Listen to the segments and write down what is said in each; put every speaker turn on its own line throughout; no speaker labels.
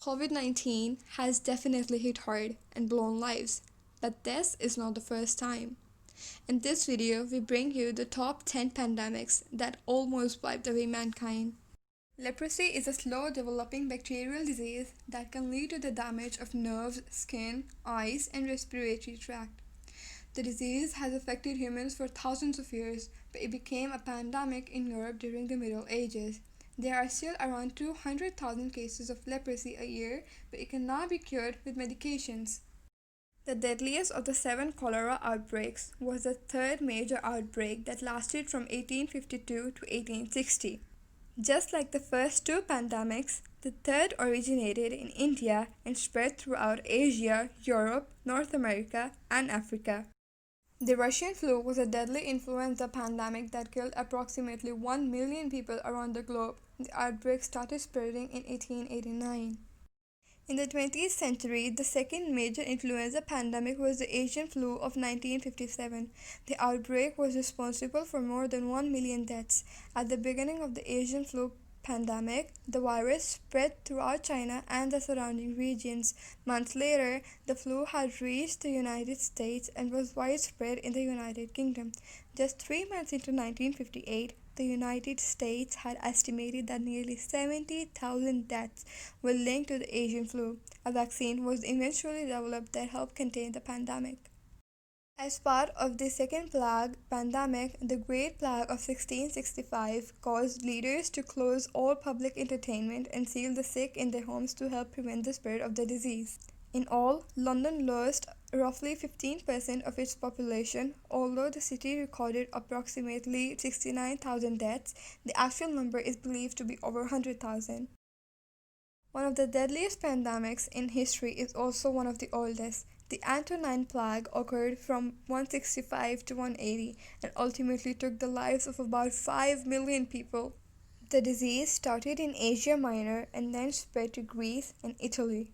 COVID-19 has definitely hit hard and blown lives, but this is not the first time. In this video, we bring you the top 10 pandemics that almost wiped away mankind. Leprosy is a slow developing bacterial disease that can lead to the damage of nerves, skin, eyes, and respiratory tract. The disease has affected humans for thousands of years, but it became a pandemic in Europe during the Middle Ages. There are still around 200,000 cases of leprosy a year, but it can now be cured with medications. The deadliest of the 7 cholera outbreaks was the third major outbreak that lasted from 1852 to 1860. Just like the first two pandemics, the third originated in India and spread throughout Asia, Europe, North America, and Africa. The Russian flu was a deadly influenza pandemic that killed approximately 1 million people around the globe. The outbreak started spreading in 1889. In the 20th century, the second major influenza pandemic was the Asian flu of 1957. The outbreak was responsible for more than 1 million deaths. At the beginning of the Asian flu pandemic, the virus spread throughout China and the surrounding regions. Months later, the flu had reached the United States and was widespread in the United Kingdom. Just 3 months into 1958, the United States had estimated that nearly 70,000 deaths were linked to the Asian flu. A vaccine was eventually developed that helped contain the pandemic. As part of the second plague pandemic, the Great Plague of 1665 caused leaders to close all public entertainment and seal the sick in their homes to help prevent the spread of the disease. In all, London lost roughly 15% of its population. Although the city recorded approximately 69,000 deaths, the actual number is believed to be over 100,000. One of the deadliest pandemics in history is also one of the oldest. The Antonine Plague occurred from 165 to 180 and ultimately took the lives of about 5 million people. The disease started in Asia Minor and then spread to Greece and Italy.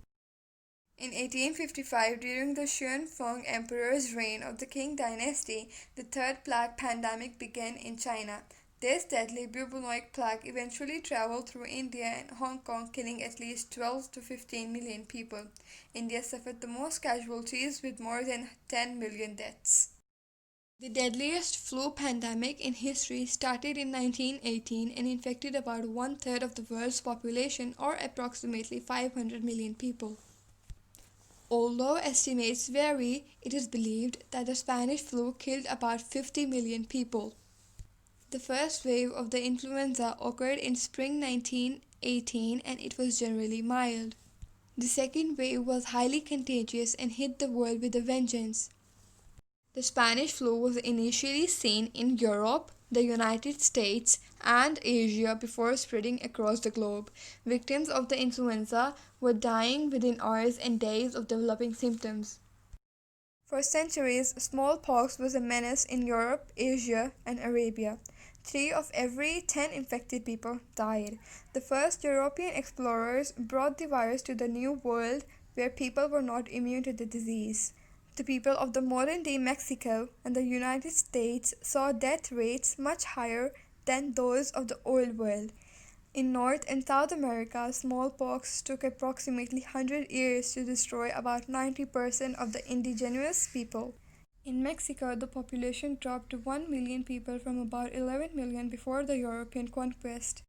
In 1855, during the Xuanfeng Emperor's reign of the Qing dynasty, the third plague pandemic began in China. This deadly bubonic plague eventually traveled through India and Hong Kong, killing at least 12 to 15 million people. India suffered the most casualties with more than 10 million deaths. The deadliest flu pandemic in history started in 1918 and infected about one-third of the world's population, or approximately 500 million people. Although estimates vary, it is believed that the Spanish flu killed about 50 million people. The first wave of the influenza occurred in spring 1918 and it was generally mild. The second wave was highly contagious and hit the world with a vengeance. The Spanish flu was initially seen in Europe, the United States, and Asia before spreading across the globe. Victims of the influenza were dying within hours and days of developing symptoms. For centuries, smallpox was a menace in Europe, Asia, and Arabia. 3 of every 10 infected people died. The first European explorers brought the virus to the New World, where people were not immune to the disease. The people of the modern-day Mexico and the United States saw death rates much higher than those of the Old World. In North and South America, smallpox took approximately 100 years to destroy about 90% of the indigenous people. In Mexico, the population dropped to 1 million people from about 11 million before the European conquest.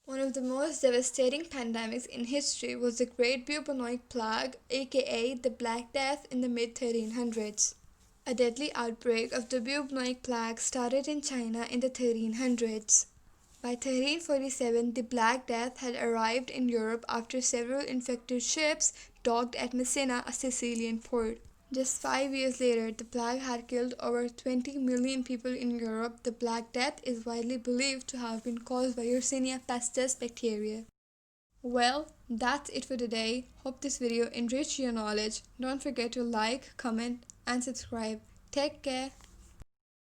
One of the most devastating pandemics in history was the Great Bubonic Plague, aka the Black Death, in the mid-1300s. A deadly outbreak of the bubonic plague started in China in the 1300s. By 1347, the Black Death had arrived in Europe after several infected ships docked at Messina, a Sicilian port. Just 5 years later, the plague had killed over 20 million people in Europe. The Black Death is widely believed to have been caused by Yersinia pestis bacteria. Well, that's it for today. Hope this video enriched your knowledge. Don't forget to like, comment, and subscribe. Take care.